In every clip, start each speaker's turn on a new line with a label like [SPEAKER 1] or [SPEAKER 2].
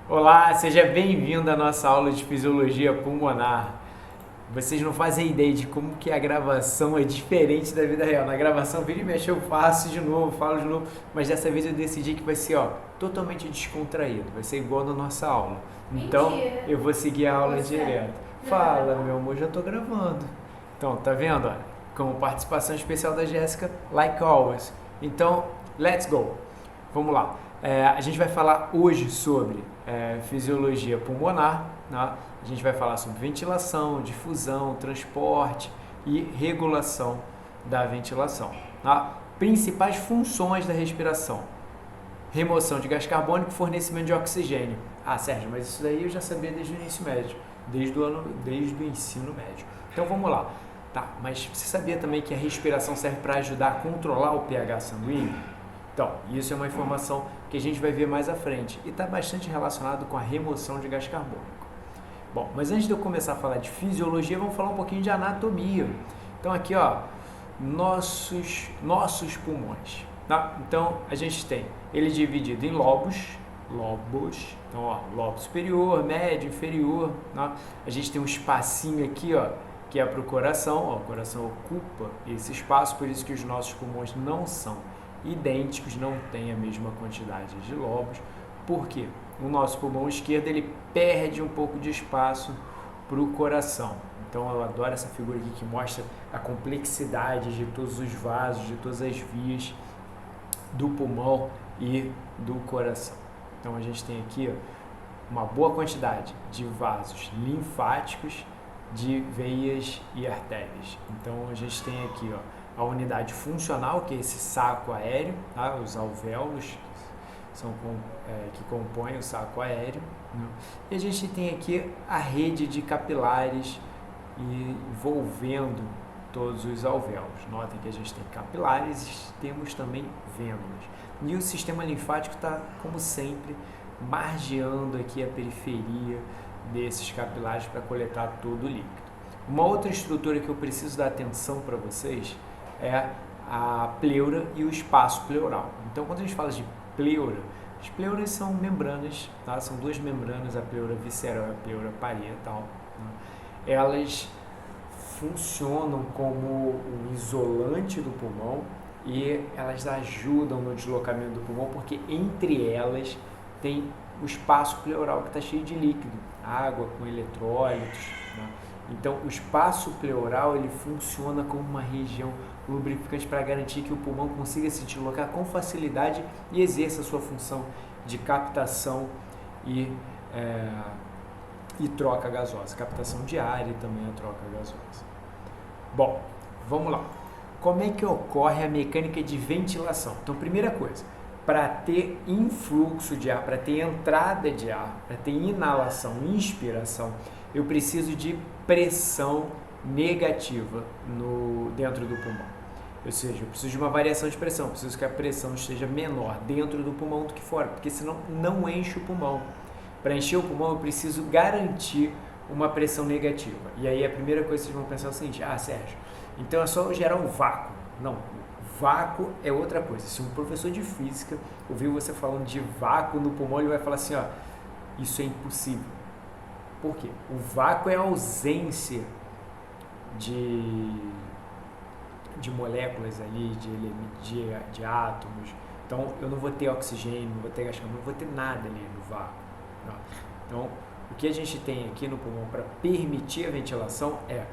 [SPEAKER 1] Olá, seja bem-vindo à nossa aula de fisiologia pulmonar. Vocês não fazem ideia de como que a gravação é diferente da vida real. Na gravação, vira e mexe, eu faço de novo, falo de novo, mas dessa vez eu decidi que vai ser, totalmente descontraído, vai ser igual na nossa aula. Então,
[SPEAKER 2] Mentira.
[SPEAKER 1] eu vou seguir a aula
[SPEAKER 2] Você
[SPEAKER 1] direto.
[SPEAKER 2] já tá
[SPEAKER 1] Fala,
[SPEAKER 2] gravando?
[SPEAKER 1] meu amor, já tô gravando. Então, tá vendo? Olha, com participação especial da Jéssica, like always. Então, let's go. Vamos lá. A gente vai falar hoje sobre fisiologia pulmonar, né? A gente vai falar sobre ventilação, difusão, transporte e regulação da ventilação. Tá? Principais funções da respiração: remoção de gás carbônico, fornecimento de oxigênio. Ah, Sérgio, mas isso daí eu já sabia desde o início médio, desde o ensino médio. Então vamos lá. Tá, mas você sabia também que a respiração serve para ajudar a controlar o pH sanguíneo? Então, isso é uma informação que a gente vai ver mais à frente e está bastante relacionado com a remoção de gás carbônico. Bom, mas antes de eu começar a falar de fisiologia, vamos falar um pouquinho de anatomia. Então aqui, nossos pulmões. Tá? Então a gente tem ele dividido em lobos. Então, lobo superior, médio, inferior. Tá? A gente tem um espacinho aqui, que é para o coração. O coração ocupa esse espaço, por isso que os nossos pulmões não são idênticos, não têm a mesma quantidade de lobos. Por quê? O nosso pulmão esquerdo ele perde um pouco de espaço para o coração. Então eu adoro essa figura aqui que mostra a complexidade de todos os vasos, de todas as vias do pulmão e do coração. Então a gente tem aqui uma boa quantidade de vasos linfáticos, de veias e artérias. Então a gente tem aqui a unidade funcional, que é esse saco aéreo, tá? Os alvéolos que compõem o saco aéreo. Né? E a gente tem aqui a rede de capilares envolvendo todos os alvéolos. Notem que a gente tem capilares e temos também vênulas. E o sistema linfático está, como sempre, margeando aqui a periferia desses capilares para coletar todo o líquido. Uma outra estrutura que eu preciso dar atenção para vocês é a pleura e o espaço pleural. Então, quando a gente fala de pleura, as pleuras são membranas, tá? São duas membranas, a pleura visceral e a pleura parietal. Né? Elas funcionam como um isolante do pulmão e elas ajudam no deslocamento do pulmão porque entre elas tem o espaço pleural que está cheio de líquido, água com eletrólitos. Né? Então, o espaço pleural ele funciona como uma região lubrificante para garantir que o pulmão consiga se deslocar com facilidade e exerça a sua função de captação e troca gasosa, captação de ar e também a troca gasosa. Bom, vamos lá. Como é que ocorre a mecânica de ventilação? Então, primeira coisa, para ter influxo de ar, para ter entrada de ar, para ter inalação, inspiração, eu preciso de pressão negativa dentro do pulmão. Ou seja, eu preciso de uma variação de pressão, eu preciso que a pressão esteja menor dentro do pulmão do que fora, porque senão não enche o pulmão. Para encher o pulmão, eu preciso garantir uma pressão negativa. E aí a primeira coisa que vocês vão pensar é o seguinte: Sérgio, então é só eu gerar um vácuo. Não, vácuo é outra coisa. Se um professor de física ouvir você falando de vácuo no pulmão, ele vai falar assim, isso é impossível. Por quê? O vácuo é a ausência de moléculas ali, de átomos. Então eu não vou ter oxigênio, não vou ter gás carbônico, não vou ter nada ali no vácuo. Não. Então o que a gente tem aqui no pulmão para permitir a ventilação é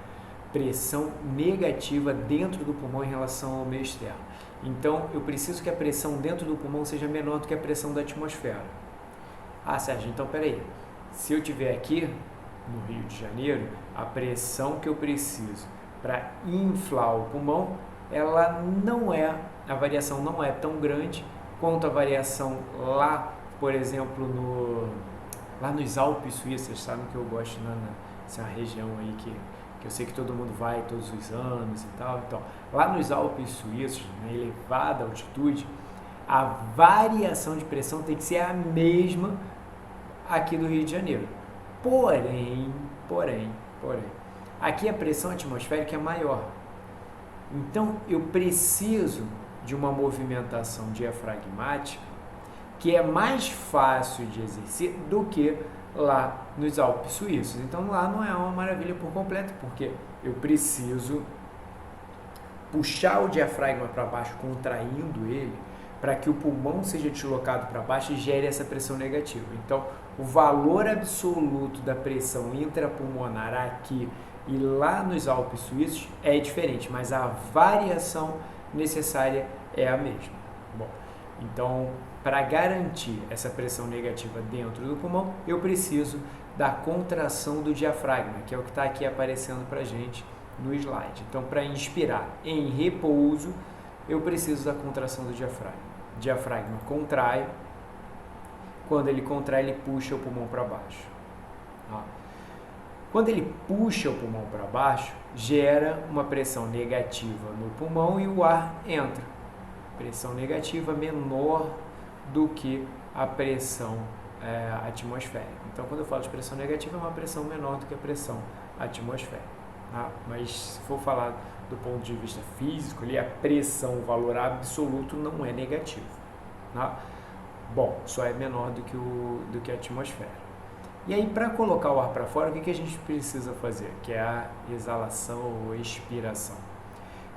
[SPEAKER 1] pressão negativa dentro do pulmão em relação ao meio externo. Então eu preciso que a pressão dentro do pulmão seja menor do que a pressão da atmosfera. Sérgio, então peraí, se eu tiver aqui no Rio de Janeiro, a pressão que eu preciso para inflar o pulmão, a variação não é tão grande quanto a variação lá, por exemplo, lá nos Alpes suíços, sabe que eu gosto nessa região aí que eu sei que todo mundo vai todos os anos e tal. Então, lá nos Alpes suíços, na elevada altitude, a variação de pressão tem que ser a mesma aqui do Rio de Janeiro. Porém, aqui a pressão atmosférica é maior. Então, eu preciso de uma movimentação diafragmática que é mais fácil de exercer do que lá nos Alpes suíços. Então lá não é uma maravilha por completo, porque eu preciso puxar o diafragma para baixo, contraindo ele, para que o pulmão seja deslocado para baixo e gere essa pressão negativa. Então, o valor absoluto da pressão intrapulmonar aqui e lá nos Alpes suíços é diferente, mas a variação necessária é a mesma. Bom, então, para garantir essa pressão negativa dentro do pulmão, eu preciso da contração do diafragma, que é o que está aqui aparecendo para a gente no slide. Então, para inspirar em repouso, eu preciso da contração do diafragma. O diafragma contrai, quando ele contrai, ele puxa o pulmão para baixo. Quando ele puxa o pulmão para baixo, gera uma pressão negativa no pulmão e o ar entra. Pressão negativa menor do que a pressão atmosférica. Então, quando eu falo de pressão negativa, é uma pressão menor do que a pressão atmosférica. Mas se for falar do ponto de vista físico, ali a pressão, o valor absoluto não é negativo. Bom, só é menor do que a atmosfera. E aí, para colocar o ar para fora, o que a gente precisa fazer? Que é a exalação ou expiração.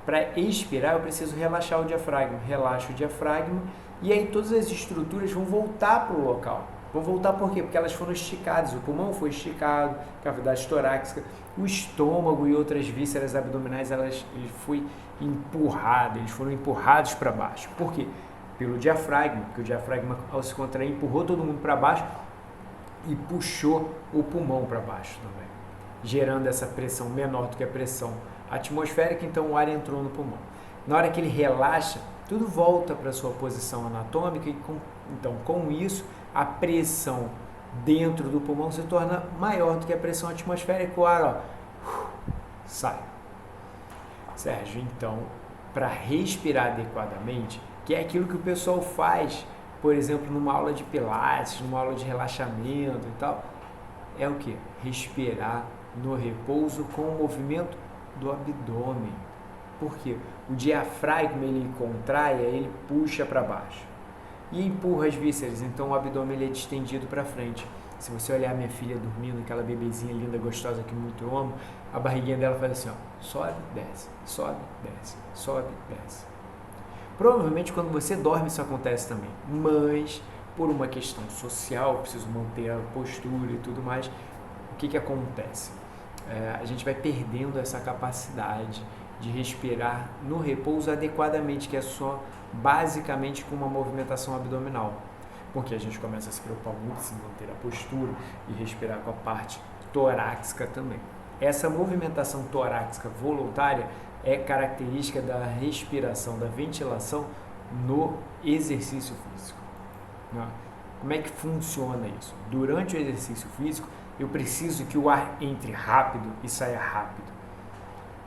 [SPEAKER 1] Para expirar, eu preciso relaxar o diafragma. Relaxo o diafragma e aí todas as estruturas vão voltar para o local. Vão voltar por quê? Porque elas foram esticadas. O pulmão foi esticado, cavidade torácica, o estômago e outras vísceras abdominais, eles foram empurrados para baixo. Por quê? Pelo diafragma, porque o diafragma, ao se contrair, empurrou todo mundo para baixo e puxou o pulmão para baixo também, gerando essa pressão menor do que a pressão atmosférica, então o ar entrou no pulmão. Na hora que ele relaxa, tudo volta para a sua posição anatômica e então com isso a pressão dentro do pulmão se torna maior do que a pressão atmosférica, o ar sai. Sérgio, então, para respirar adequadamente, que é aquilo que o pessoal faz, por exemplo, numa aula de pilates, numa aula de relaxamento e tal, é o que? Respirar no repouso com o movimento do abdômen. Por quê? O diafragma ele contrai, ele puxa para baixo e empurra as vísceras, então o abdômen ele é distendido para frente. Se você olhar minha filha dormindo, aquela bebezinha linda, gostosa que muito eu amo, a barriguinha dela faz assim, sobe, desce, sobe, desce, sobe, desce. Provavelmente quando você dorme isso acontece também, mas por uma questão social, preciso manter a postura e tudo mais, o que acontece? A gente vai perdendo essa capacidade de respirar no repouso adequadamente, que é só basicamente com uma movimentação abdominal, porque a gente começa a se preocupar muito em manter a postura e respirar com a parte torácica também. Essa movimentação torácica voluntária é característica da respiração, da ventilação no exercício físico. Como é que funciona isso? Durante o exercício físico, eu preciso que o ar entre rápido e saia rápido,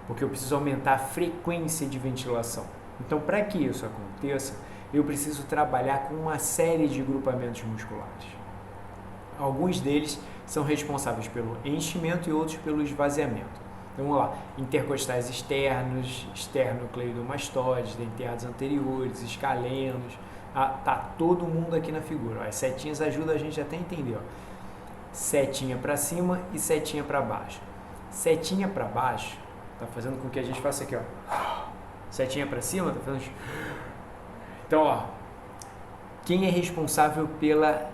[SPEAKER 1] porque eu preciso aumentar a frequência de ventilação. Então, para que isso aconteça, eu preciso trabalhar com uma série de grupamentos musculares. Alguns deles são responsáveis pelo enchimento e outros pelo esvaziamento. Então, vamos lá, intercostais externos, esternocleidomastoides, denteados anteriores, escalenos, tá todo mundo aqui na figura. As setinhas ajudam a gente até a entender. Setinha para cima e setinha para baixo. Setinha para baixo tá fazendo com que a gente faça aqui, setinha para cima, tá fazendo. Então, quem é responsável pela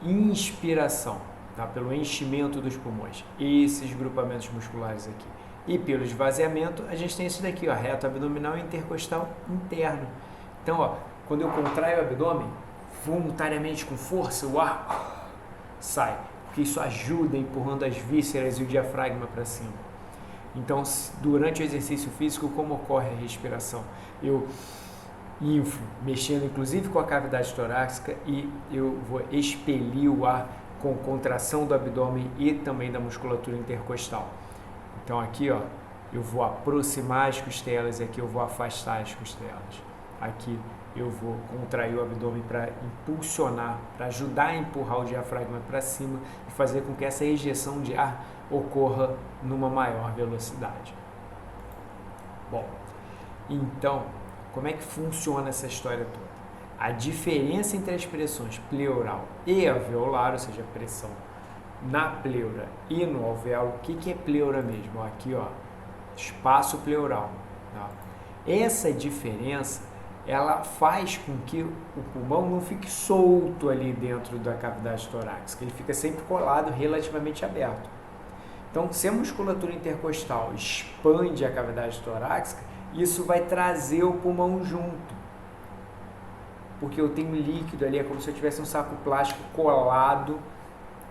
[SPEAKER 1] inspiração, tá? Pelo enchimento dos pulmões? Esses grupamentos musculares aqui. E pelo esvaziamento, a gente tem esse daqui, reto abdominal e intercostal interno. Então, quando eu contraio o abdômen, voluntariamente com força, o ar sai, porque isso ajuda empurrando as vísceras e o diafragma para cima. Então, durante o exercício físico, como ocorre a respiração? Eu inflo, mexendo inclusive com a cavidade torácica, e eu vou expelir o ar com contração do abdômen e também da musculatura intercostal. Então aqui, eu vou aproximar as costelas e aqui eu vou afastar as costelas. Aqui eu vou contrair o abdômen para impulsionar, para ajudar a empurrar o diafragma para cima e fazer com que essa ejeção de ar ocorra numa maior velocidade. Bom, então, como é que funciona essa história toda? a diferença entre as pressões pleural e alveolar, ou seja, a pressão na pleura e no alvéolo. O que é pleura mesmo? Aqui, ó, espaço pleural. Tá? Essa diferença, ela faz com que o pulmão não fique solto ali dentro da cavidade torácica, ele fica sempre colado, relativamente aberto. Então, se a musculatura intercostal expande a cavidade torácica, isso vai trazer o pulmão junto, porque eu tenho líquido ali, é como se eu tivesse um saco plástico colado,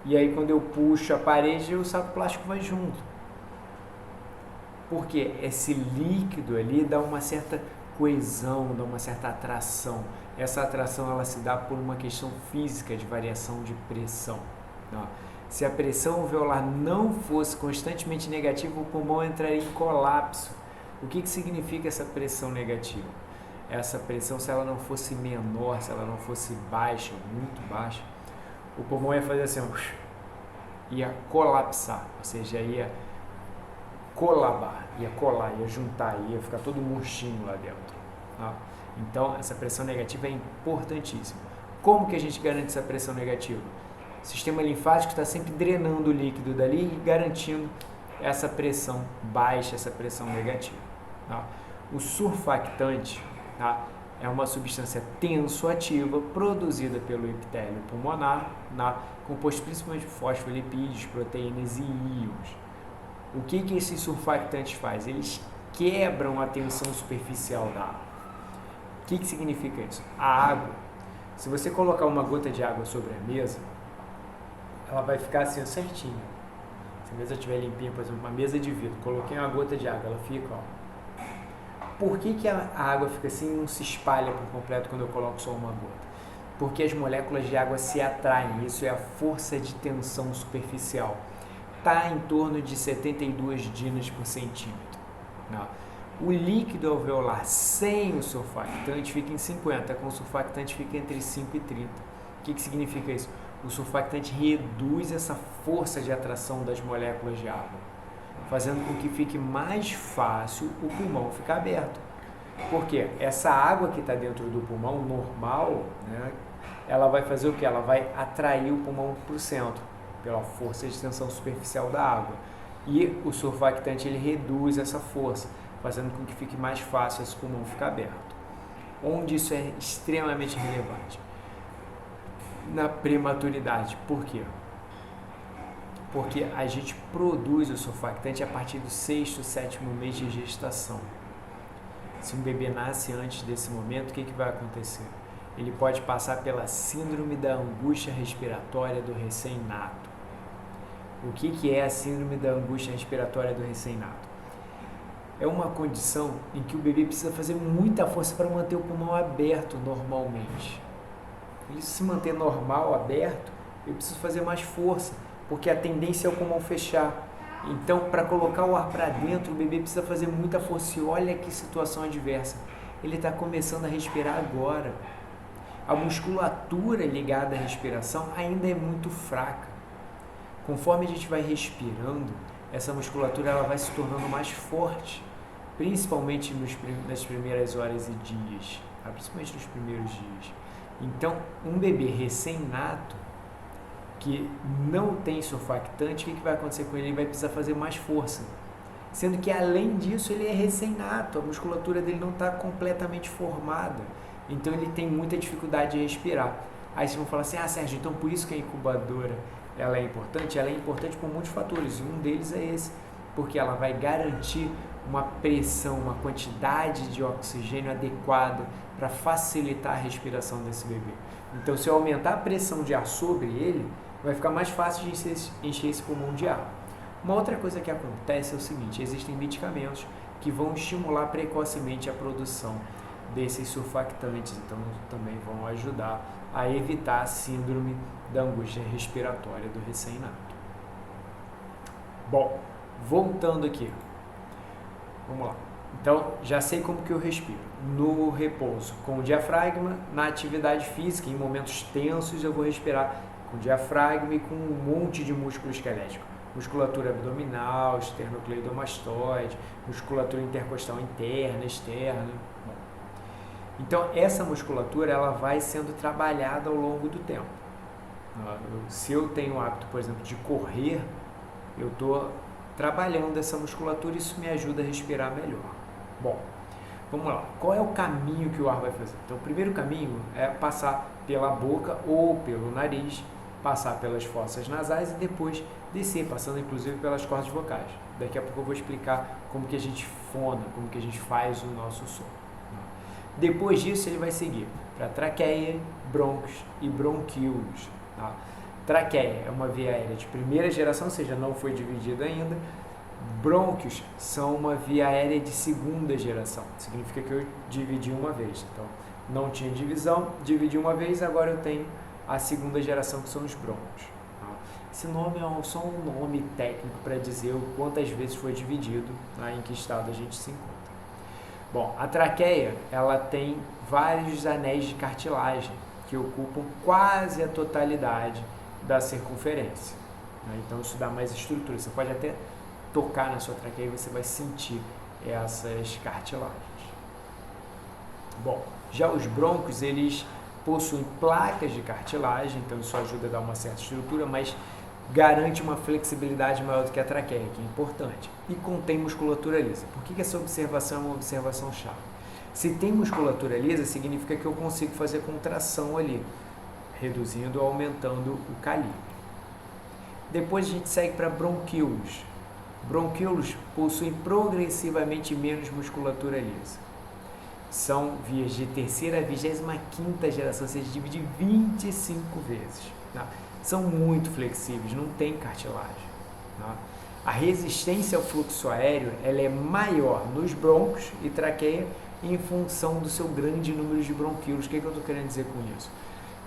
[SPEAKER 1] e aí quando eu puxo a parede, o saco plástico vai junto. Porque esse líquido ali dá uma certa coesão, dá uma certa atração. Essa atração ela se dá por uma questão física de variação de pressão. Se a pressão alveolar não fosse constantemente negativa, o pulmão entraria em colapso. O que significa essa pressão negativa? Essa pressão, se ela não fosse menor, se ela não fosse baixa, muito baixa, o pulmão ia fazer assim, ia colapsar, ou seja, ia colabar, ia colar, ia juntar, ia ficar todo murchinho lá dentro. Tá? Então, essa pressão negativa é importantíssima. Como que a gente garante essa pressão negativa? O sistema linfático está sempre drenando o líquido dali e garantindo essa pressão baixa, essa pressão negativa. Tá? O surfactante, tá, é uma substância tensoativa produzida pelo epitélio pulmonar, composto principalmente de fosfolipídios, proteínas e íons. O que esses surfactantes fazem? Eles quebram a tensão superficial da água. O que significa isso? A água, se você colocar uma gota de água sobre a mesa, ela vai ficar assim certinha. Se a mesa estiver limpinha, por exemplo, uma mesa de vidro, coloquei uma gota de água, ela fica, ó. Por que a água fica assim e não se espalha por completo quando eu coloco só uma gota? Porque as moléculas de água se atraem, isso é a força de tensão superficial. Está em torno de 72 dinas por centímetro. O líquido alveolar sem o surfactante fica em 50, com o surfactante fica entre 5 e 30. O que significa isso? O surfactante reduz essa força de atração das moléculas de água, fazendo com que fique mais fácil o pulmão ficar aberto. Porque essa água que está dentro do pulmão normal, né, ela vai fazer o que? Ela vai atrair o pulmão para o centro, pela força de tensão superficial da água. E o surfactante ele reduz essa força, fazendo com que fique mais fácil esse pulmão ficar aberto. Onde isso é extremamente relevante? Na prematuridade. Por quê? Porque a gente produz o surfactante a partir do 6º, 7º mês de gestação. Se um bebê nasce antes desse momento, o que vai acontecer? Ele pode passar pela síndrome da angústia respiratória do recém-nato. O que é a síndrome da angústia respiratória do recém-nato? É uma condição em que o bebê precisa fazer muita força para manter o pulmão aberto normalmente. Ele se manter normal, aberto, eu preciso fazer mais força, porque a tendência é o pulmão fechar. Então, para colocar o ar para dentro, o bebê precisa fazer muita força. E olha que situação adversa. Ele está começando a respirar agora. A musculatura ligada à respiração ainda é muito fraca. Conforme a gente vai respirando, essa musculatura ela vai se tornando mais forte, principalmente nas primeiras horas e dias, principalmente nos primeiros dias. Então, um bebê recém-nato que não tem surfactante, o que vai acontecer com ele? Ele vai precisar fazer mais força. Sendo que, além disso, ele é recém-nato, a musculatura dele não está completamente formada. Então, ele tem muita dificuldade de respirar. Aí vocês vão falar assim, Sérgio, então por isso que a incubadora ela é importante? Ela é importante por muitos fatores, e um deles é esse, porque ela vai garantir uma pressão, uma quantidade de oxigênio adequada para facilitar a respiração desse bebê. Então, se eu aumentar a pressão de ar sobre ele, vai ficar mais fácil de encher esse pulmão de ar. Uma outra coisa que acontece é o seguinte, existem medicamentos que vão estimular precocemente a produção desses surfactantes, então também vão ajudar a evitar a síndrome da angústia respiratória do recém-nato. Bom, voltando aqui, vamos lá. Então, já sei como que eu respiro. No repouso, com o diafragma, na atividade física, em momentos tensos, eu vou respirar com o diafragma e com um monte de músculo esquelético. Musculatura abdominal, esternocleidomastoide, musculatura intercostal interna, externa. Bom. Então, essa musculatura ela vai sendo trabalhada ao longo do tempo. Se eu tenho o hábito, por exemplo, de correr, eu estou trabalhando essa musculatura e isso me ajuda a respirar melhor. Bom, vamos lá. Qual é o caminho que o ar vai fazer? Então, o primeiro caminho é passar pela boca ou pelo nariz, passar pelas fossas nasais e depois descer, passando inclusive pelas cordas vocais. Daqui a pouco eu vou explicar como que a gente fona, como que a gente faz o nosso som. Depois disso, ele vai seguir para traqueia, brônquios e bronquíolos. Tá? Traqueia é uma via aérea de primeira geração, ou seja, não foi dividida ainda. Brônquios são uma via aérea de segunda geração. Significa que eu dividi uma vez. Então, não tinha divisão, dividi uma vez, agora eu tenho a segunda geração, que são os brônquios. Tá? Esse nome é só um nome técnico para dizer o quantas vezes foi dividido, tá? Em que estado a gente se encontra. Bom, a traqueia, ela tem vários anéis de cartilagem que ocupam quase a totalidade da circunferência. Né? Então, isso dá mais estrutura. Você pode até tocar na sua traqueia e você vai sentir essas cartilagens. Bom, já os brônquios, eles possuem placas de cartilagem, então isso ajuda a dar uma certa estrutura, mas garante uma flexibilidade maior do que a traqueia, que é importante. E contém musculatura lisa. Por que essa observação é uma observação chave? Se tem musculatura lisa, significa que eu consigo fazer contração ali, reduzindo ou aumentando o calibre. Depois a gente segue para bronquíolos. Bronquíolos possuem progressivamente menos musculatura lisa. São vias de terceira a 25ª geração, ou seja, divide 25 vezes. Tá? São muito flexíveis, não tem cartilagem. Tá? A resistência ao fluxo aéreo ela é maior nos brônquios e traqueia em função do seu grande número de bronquíolos. O que eu estou querendo dizer com isso?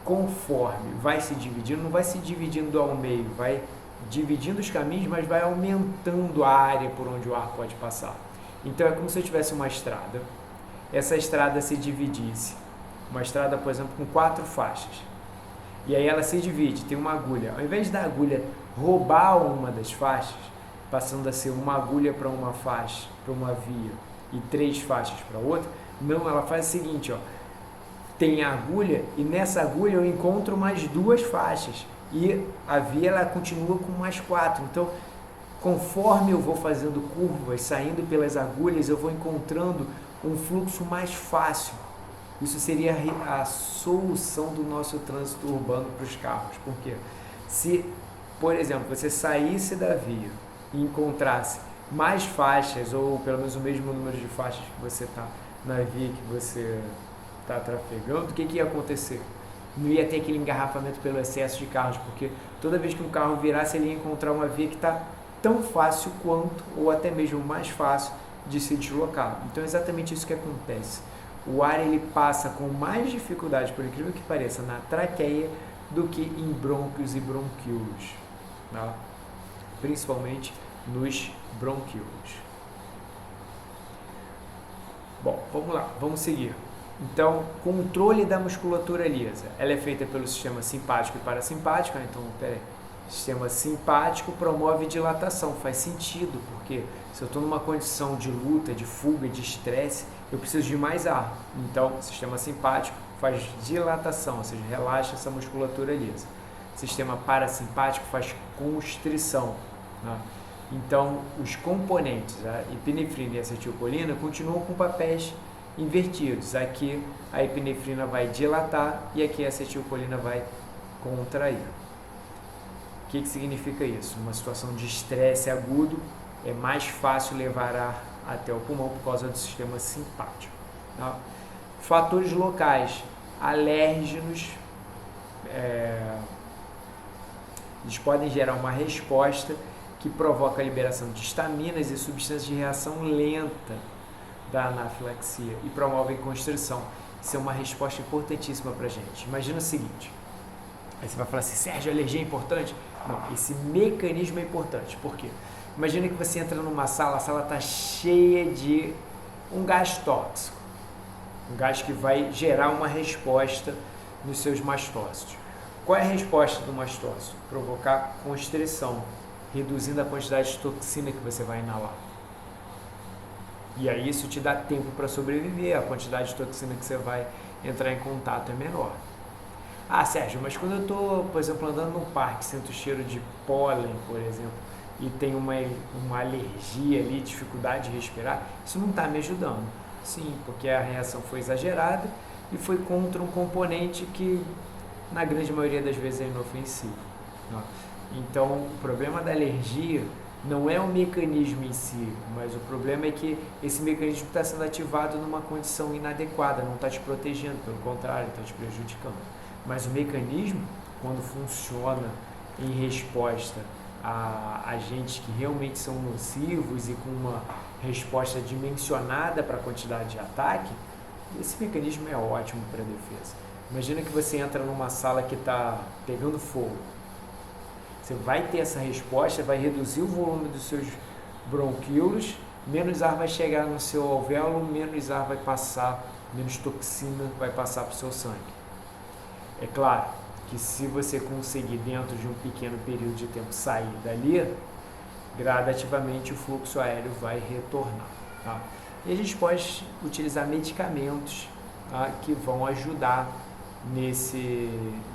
[SPEAKER 1] Conforme vai se dividindo, não vai se dividindo ao meio, vai dividindo os caminhos, mas vai aumentando a área por onde o ar pode passar. Então é como se eu tivesse uma estrada, essa estrada se dividisse, uma estrada, por exemplo, com 4 faixas, e aí ela se divide, tem uma agulha. Ao invés da agulha roubar uma das faixas, passando a ser uma agulha para uma faixa, para uma via, e 3 faixas para outra, não, ela faz o seguinte, ó, tem a agulha e nessa agulha eu encontro mais 2 faixas e a via ela continua com mais 4. Então, conforme eu vou fazendo curvas, saindo pelas agulhas, eu vou encontrando um fluxo mais fácil. Isso seria a solução do nosso trânsito urbano para os carros. Por quê? Se, por exemplo, você saísse da via e encontrasse mais faixas, ou pelo menos o mesmo número de faixas que você está na via que você está trafegando, o que ia acontecer? Não ia ter aquele engarrafamento pelo excesso de carros, porque toda vez que um carro virasse, ele ia encontrar uma via que está tão fácil quanto, ou até mesmo mais fácil, de se deslocar. Então é exatamente isso que acontece. O ar ele passa com mais dificuldade, por incrível que pareça, na traqueia do que em brônquios e bronquíolos, tá? Principalmente nos bronquíolos. Bom, vamos lá, vamos seguir. Então, controle da musculatura lisa. Ela é feita pelo sistema simpático e parasimpático. Então, o sistema simpático promove dilatação. Faz sentido, porque se eu estou numa condição de luta, de fuga, de estresse, eu preciso de mais ar. Então, o sistema simpático faz dilatação, ou seja, relaxa essa musculatura lisa. O sistema parasimpático faz constrição, né? Então, os componentes, a epinefrina e a acetilcolina, continuam com papéis invertidos. Aqui a epinefrina vai dilatar e aqui a acetilcolina vai contrair. O que significa isso? Numa situação de estresse agudo, é mais fácil levar ar até o pulmão por causa do sistema simpático. Tá? Fatores locais, alérgenos, eles podem gerar uma resposta que provoca a liberação de estaminas e substâncias de reação lenta da anafilaxia e promovem constrição. Isso é uma resposta importantíssima para a gente. Imagina o seguinte, aí você vai falar assim, Sérgio, alergia é importante? Não, esse mecanismo é importante. Por quê? Imagina que você entra numa sala, a sala está cheia de um gás tóxico, um gás que vai gerar uma resposta nos seus mastócitos. Qual é a resposta do mastócito? Provocar constrição, reduzindo a quantidade de toxina que você vai inalar. E aí isso te dá tempo para sobreviver, a quantidade de toxina que você vai entrar em contato é menor. Ah, Sérgio, mas quando eu estou, por exemplo, andando num parque, sinto o cheiro de pólen, por exemplo, e tenho uma alergia ali, dificuldade de respirar, isso não está me ajudando. Sim, porque a reação foi exagerada e foi contra um componente que, na grande maioria das vezes, é inofensivo. Então, o problema da alergia não é o mecanismo em si, mas o problema é que esse mecanismo está sendo ativado numa condição inadequada, não está te protegendo, pelo contrário, está te prejudicando. Mas o mecanismo, quando funciona em resposta a agentes que realmente são nocivos e com uma resposta dimensionada para a quantidade de ataque, esse mecanismo é ótimo para a defesa. Imagina que você entra numa sala que está pegando fogo. Você vai ter essa resposta, vai reduzir o volume dos seus bronquíolos, menos ar vai chegar no seu alvéolo, menos ar vai passar, menos toxina vai passar para o seu sangue. É claro que se você conseguir dentro de um pequeno período de tempo sair dali, gradativamente o fluxo aéreo vai retornar. Tá? E a gente pode utilizar medicamentos, tá, que vão ajudar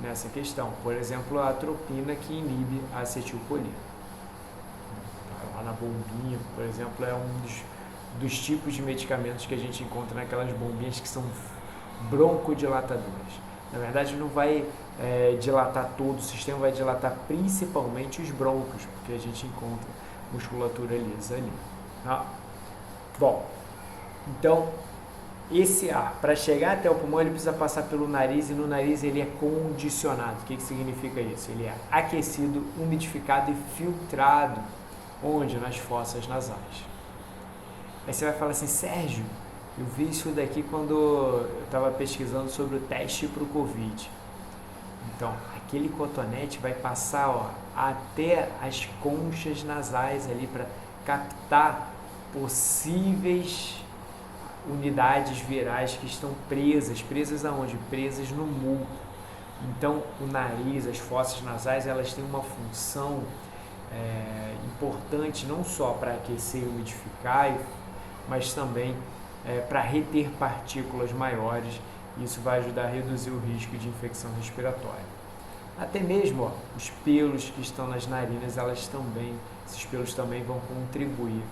[SPEAKER 1] nessa questão. Por exemplo, a atropina, que inibe a acetilcolina. Lá na bombinha, por exemplo, é um dos tipos de medicamentos que a gente encontra naquelas bombinhas que são broncodilatadoras. Na verdade, não vai dilatar todo o sistema, vai dilatar principalmente os brônquios, porque a gente encontra musculatura lisa ali. Tá? Bom, então, esse ar, para chegar até o pulmão, ele precisa passar pelo nariz, e no nariz ele é condicionado. O que significa isso? Ele é aquecido, umidificado e filtrado. Onde? Nas fossas nasais. Aí você vai falar assim, Sérgio, eu vi isso daqui quando eu estava pesquisando sobre o teste para o Covid. Então, aquele cotonete vai passar até as conchas nasais ali para captar possíveis unidades virais que estão presas aonde? Presas no muco. Então, o nariz, as fossas nasais, elas têm uma função importante não só para aquecer e umidificar, mas também para reter partículas maiores. Isso vai ajudar a reduzir o risco de infecção respiratória. Até mesmo os pelos que estão nas narinas, esses pelos também vão contribuir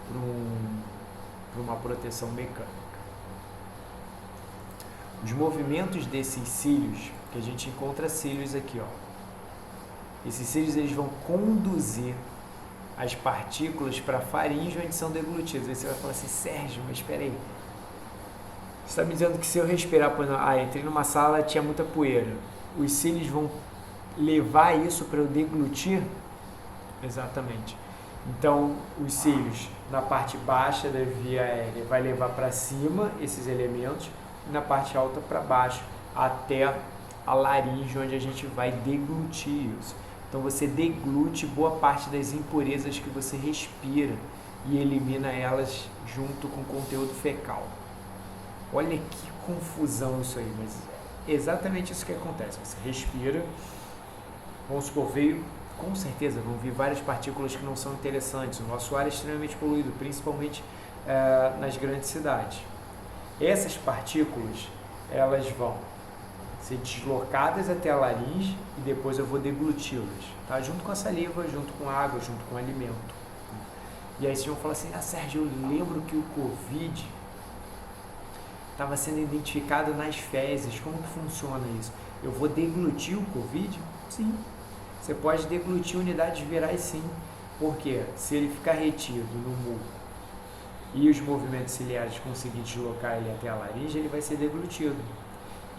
[SPEAKER 1] para uma proteção mecânica. Os movimentos desses cílios, que a gente encontra cílios aqui, esses cílios eles vão conduzir as partículas para a faringe, onde são deglutidas. Aí você vai falar assim, Sérgio, mas espera aí, você está me dizendo que se eu respirar, entrei numa sala, tinha muita poeira, os cílios vão levar isso para eu deglutir? Exatamente. Então, os cílios na parte baixa da via aérea vai levar para cima esses elementos, e na parte alta para baixo, até a laringe, onde a gente vai deglutir isso. Então, você deglute boa parte das impurezas que você respira e elimina elas junto com o conteúdo fecal. Olha que confusão isso aí, mas é exatamente isso que acontece. Você respira, vamos supor, com certeza vão vir várias partículas que não são interessantes. O nosso ar é extremamente poluído, principalmente nas grandes cidades. Essas partículas, elas vão ser deslocadas até a laringe e depois eu vou degluti-las, tá? Junto com a saliva, junto com a água, junto com o alimento. E aí vocês vão falar assim, Sérgio, eu lembro que o Covid estava sendo identificado nas fezes. Como que funciona isso? Eu vou deglutir o Covid? Sim. Você pode deglutir unidades virais, sim. Porque se ele ficar retido no muco e os movimentos ciliares conseguirem deslocar ele até a laringe, ele vai ser deglutido.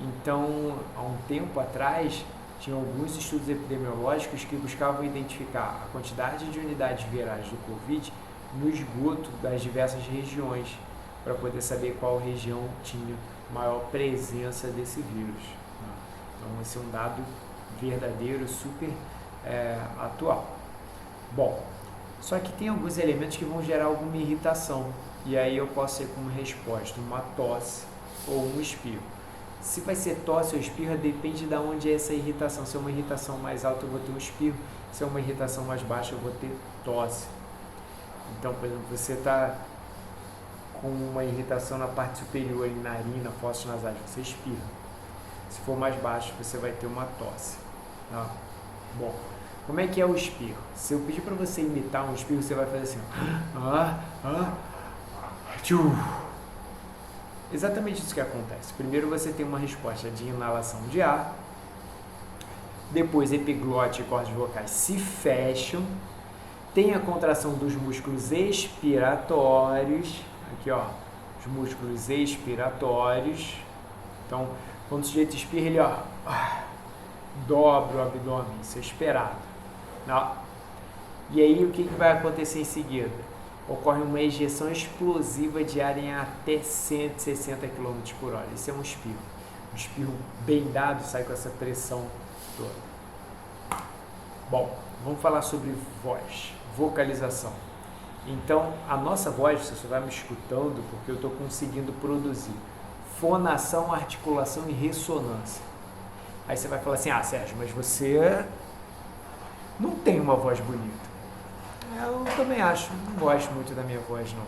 [SPEAKER 1] Então, há um tempo atrás, tinha alguns estudos epidemiológicos que buscavam identificar a quantidade de unidades virais do Covid no esgoto das diversas regiões, para poder saber qual região tinha maior presença desse vírus. Então, esse é um dado verdadeiro, super atual. Bom, só que tem alguns elementos que vão gerar alguma irritação, e aí eu posso ter como resposta uma tosse ou um espirro. Se vai ser tosse ou espirro, depende de onde é essa irritação. Se é uma irritação mais alta, eu vou ter um espirro. Se é uma irritação mais baixa, eu vou ter tosse. Então, por exemplo, você está com uma irritação na parte superior, em narina, fossos nasais, você espirra. Se for mais baixo, você vai ter uma tosse. Tá? Bom, como é que é o espirro? Se eu pedir para você imitar um espirro, você vai fazer assim, tchu. Exatamente isso que acontece. Primeiro você tem uma resposta de inalação de ar, depois epiglote e cordas vocais se fecham, tem a contração dos músculos expiratórios, aqui ó, os músculos expiratórios. Então, quando o sujeito espirra, ele ó, dobra o abdômen, isso é esperado. Não. E aí o que vai acontecer em seguida? Ocorre uma ejeção explosiva de ar em até 160 km por hora. Isso é um espirro. Um espirro bem dado sai com essa pressão toda. Bom, vamos falar sobre voz, vocalização. Então, a nossa voz, você só vai me escutando porque eu estou conseguindo produzir fonação, articulação e ressonância. Aí você vai falar assim, Sérgio, mas você não tem uma voz bonita. Eu também acho, não gosto muito da minha voz não.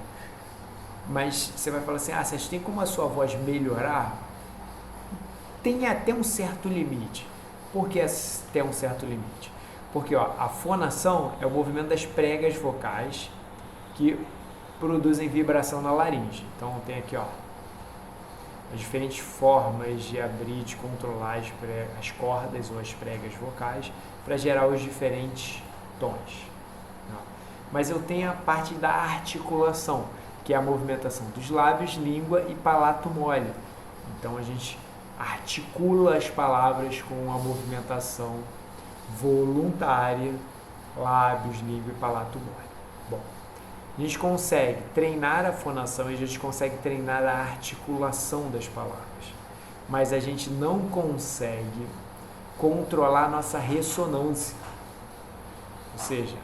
[SPEAKER 1] Mas você vai falar assim, Sérgio, tem como a sua voz melhorar? Tem até um certo limite. Por que até um certo limite? Porque ó, a fonação é o movimento das pregas vocais que produzem vibração na laringe. Então tem aqui ó, as diferentes formas de abrir, de controlar as cordas ou as pregas vocais para gerar os diferentes tons. Mas eu tenho a parte da articulação, que é a movimentação dos lábios, língua e palato mole. Então a gente articula as palavras com a movimentação voluntária, lábios, língua e palato mole. Bom, a gente consegue treinar a fonação e a gente consegue treinar a articulação das palavras, mas a gente não consegue controlar a nossa ressonância, ou seja,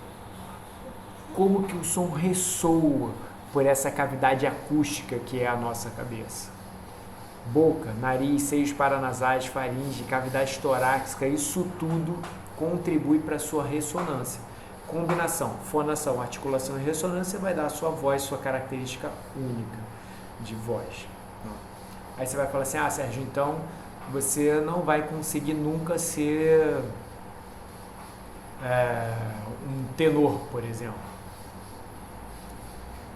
[SPEAKER 1] como que o som ressoa por essa cavidade acústica que é a nossa cabeça. Boca, nariz, seios paranasais, faringe, cavidade torácica, isso tudo contribui para a sua ressonância. Combinação, fonação, articulação e ressonância vai dar a sua voz, sua característica única de voz. Aí você vai falar assim, Sérgio, então você não vai conseguir nunca ser um tenor, por exemplo.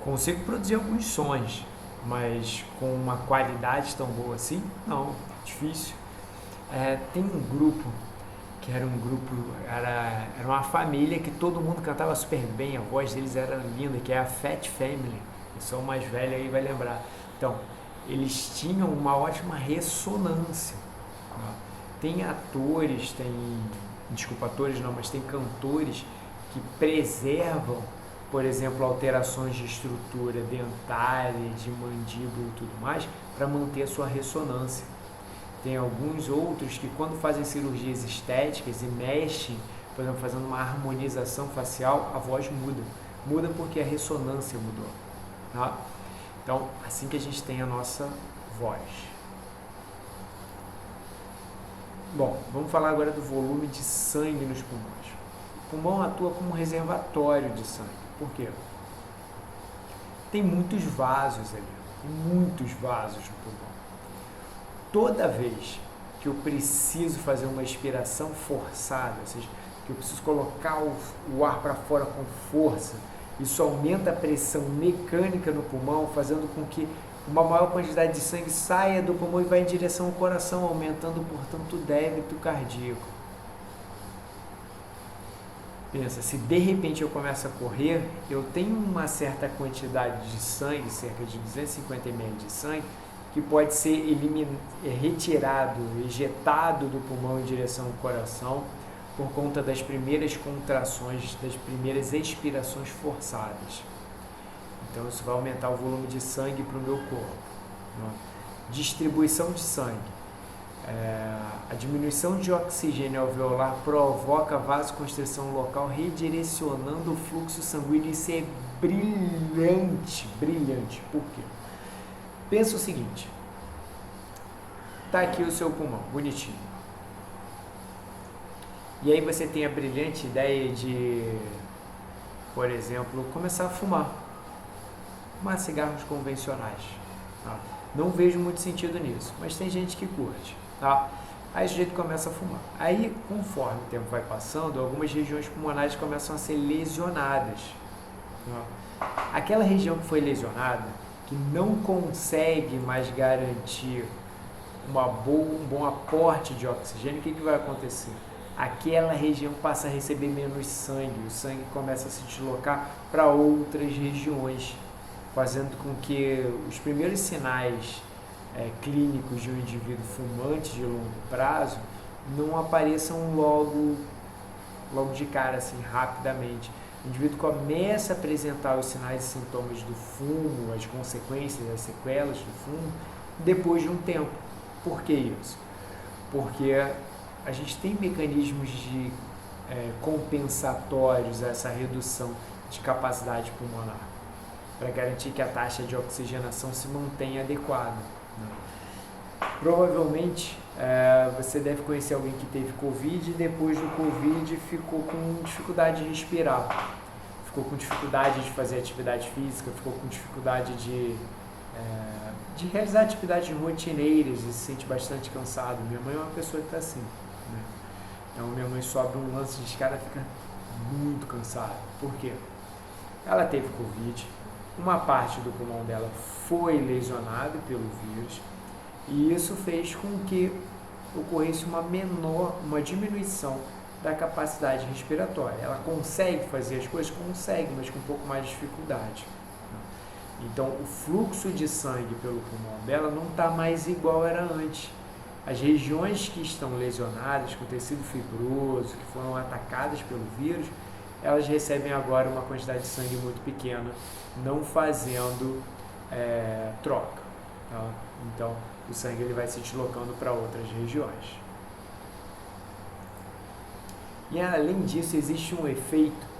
[SPEAKER 1] Consigo produzir alguns sons, mas com uma qualidade tão boa assim? Não, difícil. Tem um grupo, que era uma família que todo mundo cantava super bem, a voz deles era linda, que é a Fat Family. Eu sou o mais velho aí, vai lembrar. Então, eles tinham uma ótima ressonância. Tem atores, tem cantores que preservam, por exemplo, alterações de estrutura dentária, de mandíbula e tudo mais, para manter a sua ressonância. Tem alguns outros que quando fazem cirurgias estéticas e mexem, por exemplo, fazendo uma harmonização facial, a voz muda. Muda porque a ressonância mudou. Tá? Então, assim que a gente tem a nossa voz. Bom, vamos falar agora do volume de sangue nos pulmões. O pulmão atua como um reservatório de sangue. Por quê? Tem muitos vasos ali, muitos vasos no pulmão. Toda vez que eu preciso fazer uma expiração forçada, ou seja, que eu preciso colocar o ar para fora com força, isso aumenta a pressão mecânica no pulmão, fazendo com que uma maior quantidade de sangue saia do pulmão e vá em direção ao coração, aumentando, portanto, o débito cardíaco. Pensa, se de repente eu começo a correr, eu tenho uma certa quantidade de sangue, cerca de 250 ml de sangue, que pode ser retirado, ejetado do pulmão em direção ao coração por conta das primeiras contrações, das primeiras expirações forçadas. Então isso vai aumentar o volume de sangue para o meu corpo. Distribuição de sangue. A diminuição de oxigênio alveolar provoca vasoconstrição local, redirecionando o fluxo sanguíneo. Isso é brilhante, brilhante. Por quê? Pensa o seguinte, tá aqui o seu pulmão, bonitinho. E aí você tem a brilhante ideia de, por exemplo, começar a fumar. fumar cigarros convencionais. Tá? Não vejo muito sentido nisso, mas tem gente que curte. Tá? Aí o sujeito começa a fumar. Aí, conforme o tempo vai passando, algumas regiões pulmonares começam a ser lesionadas. Tá? Aquela região que foi lesionada, que não consegue mais garantir um bom aporte de oxigênio, o que vai acontecer? Aquela região passa a receber menos sangue, o sangue começa a se deslocar para outras regiões, fazendo com que os primeiros sinais clínicos de um indivíduo fumante de longo prazo não apareçam logo de cara, assim, rapidamente. O indivíduo começa a apresentar os sinais e sintomas do fumo, as consequências, as sequelas do fumo, depois de um tempo. Por que isso? Porque a gente tem mecanismos de compensatórios a essa redução de capacidade pulmonar, para garantir que a taxa de oxigenação se mantenha adequada. Provavelmente você deve conhecer alguém que teve Covid e depois do Covid ficou com dificuldade de respirar, ficou com dificuldade de fazer atividade física, ficou com dificuldade de realizar atividades rotineiras e se sente bastante cansado. Minha mãe é uma pessoa que está assim, né? Então minha mãe sobe um lance de escada e fica muito cansada. Por quê? Ela teve Covid, uma parte do pulmão dela foi lesionada pelo vírus e isso fez com que ocorresse uma diminuição da capacidade respiratória. Ela consegue fazer as coisas? Consegue, mas com um pouco mais de dificuldade. Então, o fluxo de sangue pelo pulmão dela não está mais igual era antes. As regiões que estão lesionadas, com tecido fibroso, que foram atacadas pelo vírus, elas recebem agora uma quantidade de sangue muito pequena, não fazendo troca. Tá? Então, o sangue ele vai se deslocando para outras regiões. E, além disso, existe um efeito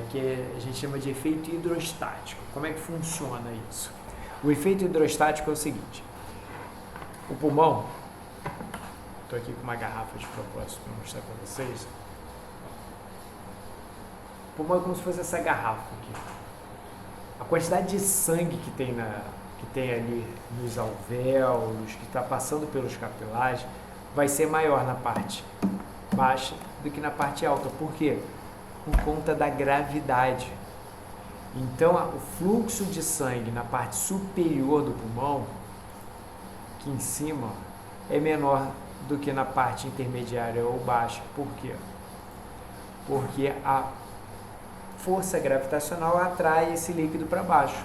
[SPEAKER 1] que a gente chama de efeito hidrostático. Como é que funciona isso? O efeito hidrostático é o seguinte: o pulmão, estou aqui com uma garrafa de propósito para mostrar para vocês. O pulmão é como se fosse essa garrafa aqui. A quantidade de sangue que tem ali nos alvéolos, que está passando pelos capilares, vai ser maior na parte baixa do que na parte alta. Por quê? Por conta da gravidade. Então, o fluxo de sangue na parte superior do pulmão, aqui em cima, é menor do que na parte intermediária ou baixa. Por quê? Porque a força gravitacional atrai esse líquido para baixo.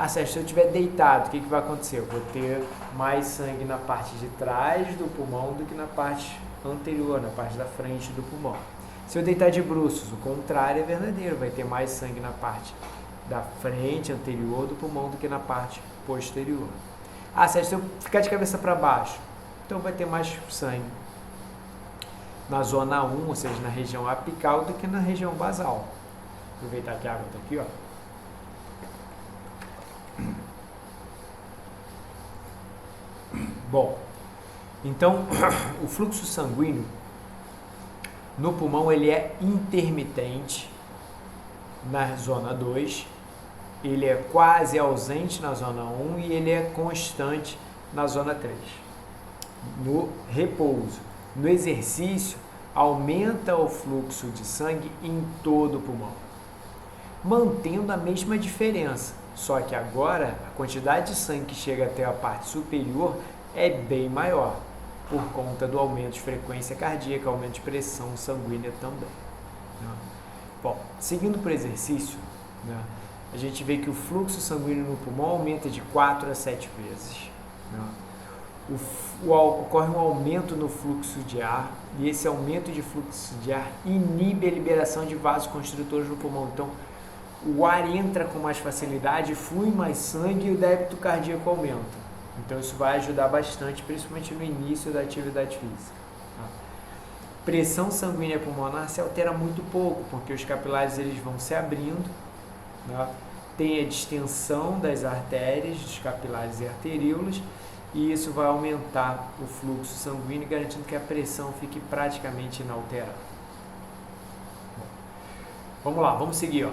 [SPEAKER 1] Se eu estiver deitado, o que vai acontecer? Eu vou ter mais sangue na parte de trás do pulmão do que na parte anterior, na parte da frente do pulmão. Se eu deitar de bruços, o contrário é verdadeiro, vai ter mais sangue na parte da frente, anterior do pulmão do que na parte posterior. Se eu ficar de cabeça para baixo, então vai ter mais sangue na zona 1, ou seja, na região apical, do que na região basal. Vou aproveitar que a água está aqui, ó. Bom, então o fluxo sanguíneo no pulmão ele é intermitente na zona 2, ele é quase ausente na zona 1 e ele é constante na zona 3. No repouso, no exercício, aumenta o fluxo de sangue em todo o pulmão, mantendo a mesma diferença, só que agora a quantidade de sangue que chega até a parte superior é bem maior, por conta do aumento de frequência cardíaca, aumento de pressão sanguínea também. Bom, seguindo para o exercício, a gente vê que o fluxo sanguíneo no pulmão aumenta de 4 a 7 vezes. Ocorre um aumento no fluxo de ar, e esse aumento de fluxo de ar inibe a liberação de vasoconstritores no pulmão. Então, o ar entra com mais facilidade, flui mais sangue e o débito cardíaco aumenta. Então, isso vai ajudar bastante, principalmente no início da atividade física. Pressão sanguínea pulmonar se altera muito pouco, porque os capilares eles vão se abrindo, tem a distensão das artérias, dos capilares e arteríolas, e isso vai aumentar o fluxo sanguíneo, garantindo que a pressão fique praticamente inalterada. Bom, vamos lá, vamos seguir.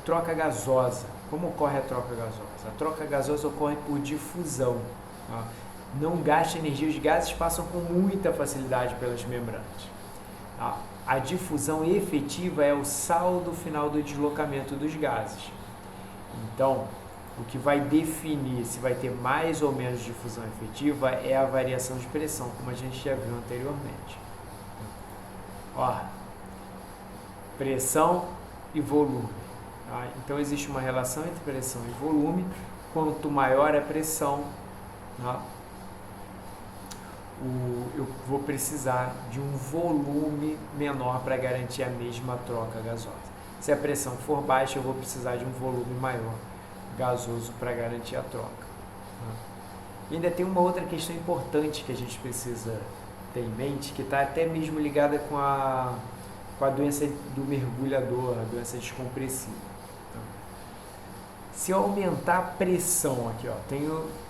[SPEAKER 1] troca gasosa. Como ocorre a troca gasosa? A troca gasosa ocorre por difusão. Tá? Não gasta energia, os gases passam com muita facilidade pelas membranas. Tá? A difusão efetiva é o saldo final do deslocamento dos gases. Então, o que vai definir se vai ter mais ou menos difusão efetiva é a variação de pressão, como a gente já viu anteriormente. Ó, pressão e volume. Tá? Então, existe uma relação entre pressão e volume. Quanto maior a pressão, tá? Eu vou precisar de um volume menor para garantir a mesma troca gasosa. Se a pressão for baixa, eu vou precisar de um volume maior gasoso para garantir a troca. E ainda tem uma outra questão importante que a gente precisa ter em mente, que está até mesmo ligada com a doença do mergulhador, a doença descompressiva. Se eu aumentar a pressão aqui, ó, tenho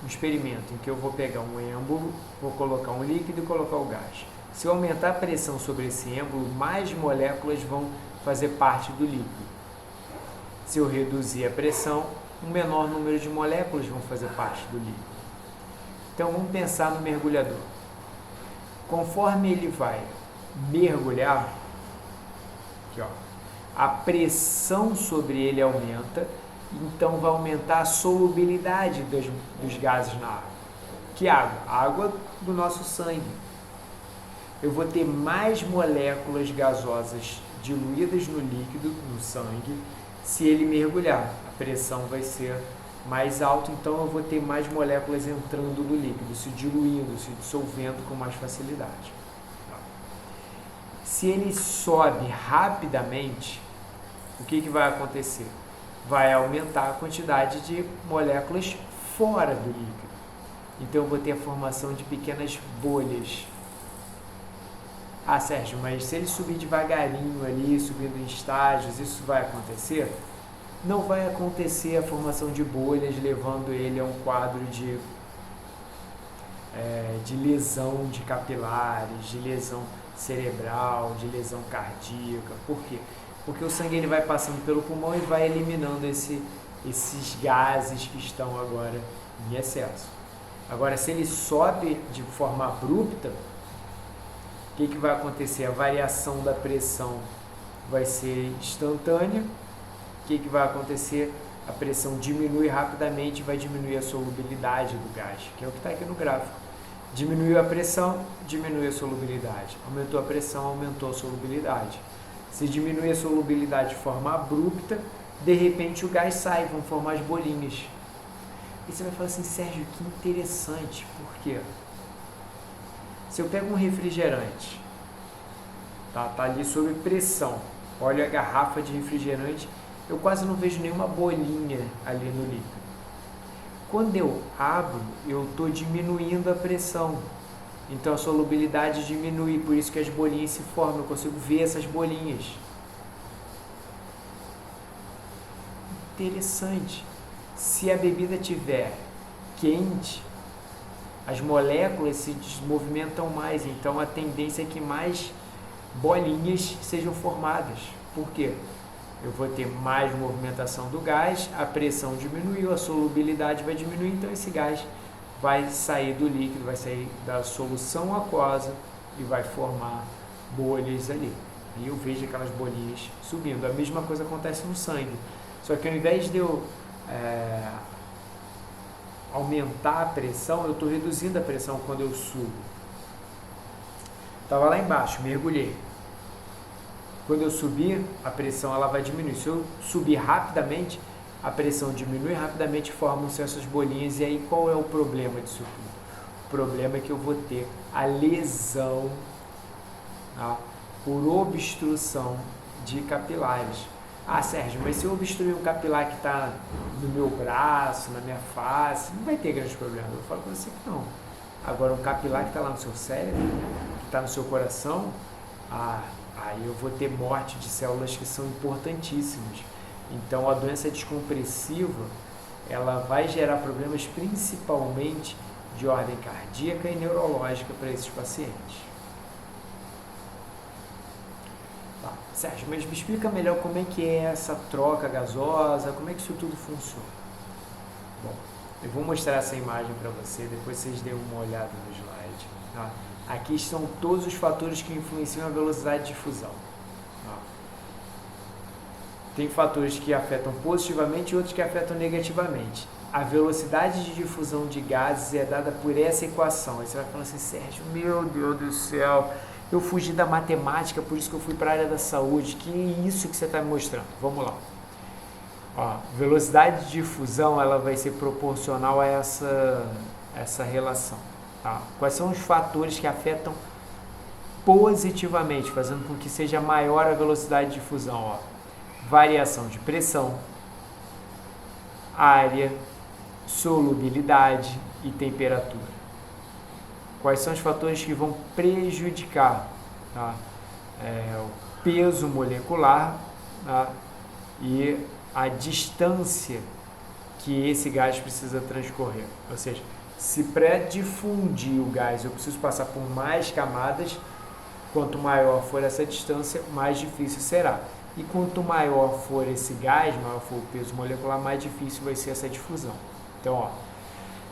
[SPEAKER 1] um experimento em que eu vou pegar um êmbolo, vou colocar um líquido e colocar o gás. Se eu aumentar a pressão sobre esse êmbolo, mais moléculas vão fazer parte do líquido. Se eu reduzir a pressão, um menor número de moléculas vão fazer parte do líquido. Então vamos pensar no mergulhador. Conforme ele vai mergulhar, aqui, ó, a pressão sobre ele aumenta, então vai aumentar a solubilidade dos gases na água. Que água? A água do nosso sangue. Eu vou ter mais moléculas gasosas diluídas no líquido, no sangue, se ele mergulhar. A pressão vai ser mais alta, então eu vou ter mais moléculas entrando no líquido, se diluindo, se dissolvendo com mais facilidade. Se ele sobe rapidamente, o que vai acontecer? Vai aumentar a quantidade de moléculas fora do líquido. Então eu vou ter a formação de pequenas bolhas. Ah, Sérgio, mas se ele subir devagarinho ali, subindo em estágios, isso vai acontecer? Não vai acontecer a formação de bolhas, levando ele a um quadro de lesão de capilares, de lesão cerebral, de lesão cardíaca. Por quê? Porque o sangue ele vai passando pelo pulmão e vai eliminando esses gases que estão agora em excesso. Agora, se ele sobe de forma abrupta, o que vai acontecer? A variação da pressão vai ser instantânea. O que vai acontecer? A pressão diminui rapidamente e vai diminuir a solubilidade do gás, que é o que está aqui no gráfico. Diminuiu a pressão, diminui a solubilidade. Aumentou a pressão, aumentou a solubilidade. Se diminui a solubilidade de forma abrupta, de repente o gás sai, vão formar as bolinhas. E você vai falar assim, Sérgio, que interessante. Por quê? Se eu pego um refrigerante, tá ali sob pressão, olho a garrafa de refrigerante, eu quase não vejo nenhuma bolinha ali no líquido. Quando eu abro, eu estou diminuindo a pressão. Então a solubilidade diminui, por isso que as bolinhas se formam, eu consigo ver essas bolinhas. Interessante. Se a bebida estiver quente, as moléculas se movimentam mais, então a tendência é que mais bolinhas sejam formadas. Por quê? Eu vou ter mais movimentação do gás, a pressão diminuiu, a solubilidade vai diminuir, então esse gás vai sair do líquido, vai sair da solução aquosa e vai formar bolhas ali. E eu vejo aquelas bolinhas subindo. A mesma coisa acontece no sangue. Só que ao invés de eu aumentar a pressão, eu estou reduzindo a pressão quando eu subo. Estava lá embaixo, mergulhei. Quando eu subir, a pressão ela vai diminuir. Se eu subir rapidamente, a pressão diminui rapidamente, formam-se essas bolinhas. E aí qual é o problema disso tudo? O problema é que eu vou ter a lesão, tá, por obstrução de capilares. Ah, Sérgio, mas se eu obstruir um capilar que está no meu braço, na minha face, não vai ter grandes problemas. Eu falo para você que não. Agora, um capilar que está lá no seu cérebro, que está no seu coração, aí eu vou ter morte de células que são importantíssimas. Então, a doença descompressiva, ela vai gerar problemas principalmente de ordem cardíaca e neurológica para esses pacientes. Tá, Sérgio, mas me explica melhor como é que é essa troca gasosa, como é que isso tudo funciona. Bom, eu vou mostrar essa imagem para você, depois vocês dêem uma olhada no slide. Tá? Aqui estão todos os fatores que influenciam a velocidade de difusão. Tá? Tem fatores que afetam positivamente e outros que afetam negativamente. A velocidade de difusão de gases é dada por essa equação. Aí você vai falar assim, Sérgio, meu Deus do céu, eu fugi da matemática, por isso que eu fui para a área da saúde. Que isso que você está me mostrando? Vamos lá. Ó, velocidade de difusão ela vai ser proporcional a essa relação. Tá? Quais são os fatores que afetam positivamente, fazendo com que seja maior a velocidade de difusão? Ó, variação de pressão, área, solubilidade e temperatura. Quais são os fatores que vão prejudicar? Tá? O peso molecular, tá? E a distância que esse gás precisa transcorrer. Ou seja, se para difundir o gás eu preciso passar por mais camadas, quanto maior for essa distância, mais difícil será. E quanto maior for esse gás, maior for o peso molecular, mais difícil vai ser essa difusão. Então, ó,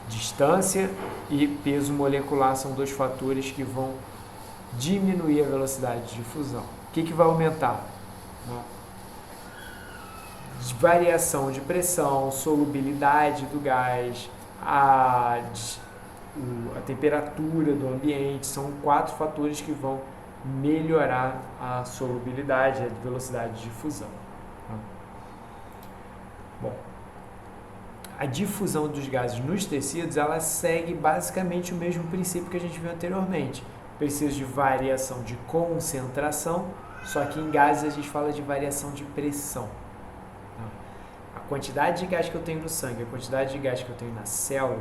[SPEAKER 1] distância e peso molecular são dois fatores que vão diminuir a velocidade de difusão. O que vai aumentar? Variação de pressão, solubilidade do gás, a temperatura do ambiente, são 4 fatores que vão melhorar a solubilidade, a velocidade de difusão. Bom, a difusão dos gases nos tecidos, ela segue basicamente o mesmo princípio que a gente viu anteriormente. Precisa de variação de concentração, só que em gases a gente fala de variação de pressão. A quantidade de gás que eu tenho no sangue, a quantidade de gás que eu tenho na célula,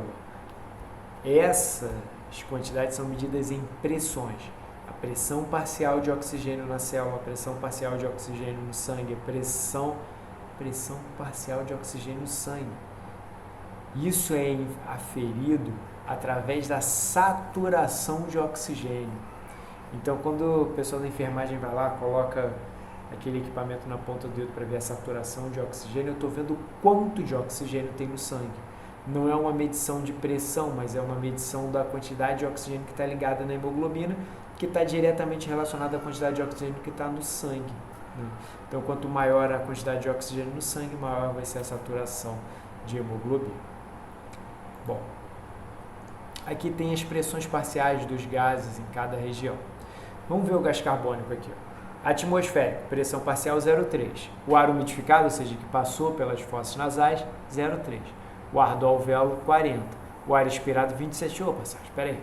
[SPEAKER 1] essas quantidades são medidas em pressões. A pressão parcial de oxigênio na célula, a pressão parcial de oxigênio no sangue, a pressão parcial de oxigênio no sangue. Isso é aferido através da saturação de oxigênio. Então, quando o pessoal da enfermagem vai lá, coloca aquele equipamento na ponta do dedo para ver a saturação de oxigênio, eu estou vendo quanto de oxigênio tem no sangue. Não é uma medição de pressão, mas é uma medição da quantidade de oxigênio que está ligada na hemoglobina, que está diretamente relacionada à quantidade de oxigênio que está no sangue. Então, quanto maior a quantidade de oxigênio no sangue, maior vai ser a saturação de hemoglobina. Bom, aqui tem as pressões parciais dos gases em cada região. Vamos ver o gás carbônico aqui. Atmosférico, pressão parcial 0,3. O ar umidificado, ou seja, que passou pelas fosses nasais, 0,3. O ar do alvéolo, 40. O ar expirado, 27. Opa, Sérgio, espera aí.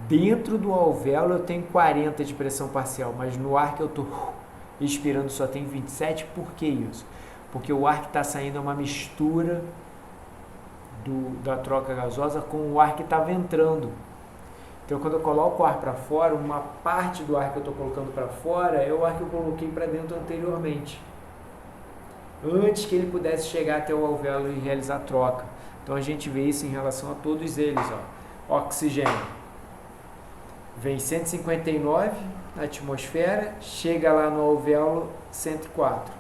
[SPEAKER 1] Dentro do alvéolo eu tenho 40 de pressão parcial, mas no ar que eu estou expirando só tem 27. Por que isso? Porque o ar que está saindo é uma mistura da troca gasosa com o ar que estava entrando. Então, quando eu coloco o ar para fora, uma parte do ar que eu estou colocando para fora é o ar que eu coloquei para dentro anteriormente, antes que ele pudesse chegar até o alvéolo e realizar a troca. Então, a gente vê isso em relação a todos eles. Ó. Oxigênio vem 159 na atmosfera, chega lá no alvéolo 104.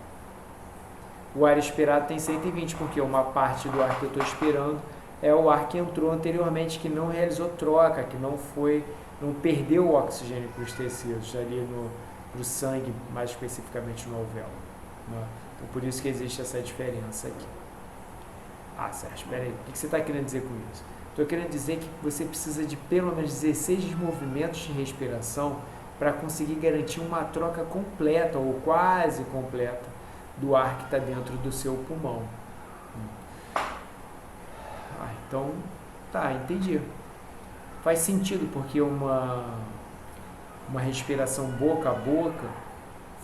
[SPEAKER 1] O ar expirado tem 120, porque uma parte do ar que eu estou expirando é o ar que entrou anteriormente, que não realizou troca, que não perdeu o oxigênio para os tecidos, ali para o sangue, mais especificamente no alvéolo. Né? Então, por isso que existe essa diferença aqui. Ah, Sérgio, espera aí, o que você está querendo dizer com isso? Estou querendo dizer que você precisa de pelo menos 16 movimentos de respiração para conseguir garantir uma troca completa, ou quase completa, do ar que está dentro do seu pulmão. Então, tá, entendi. Faz sentido, porque uma respiração boca a boca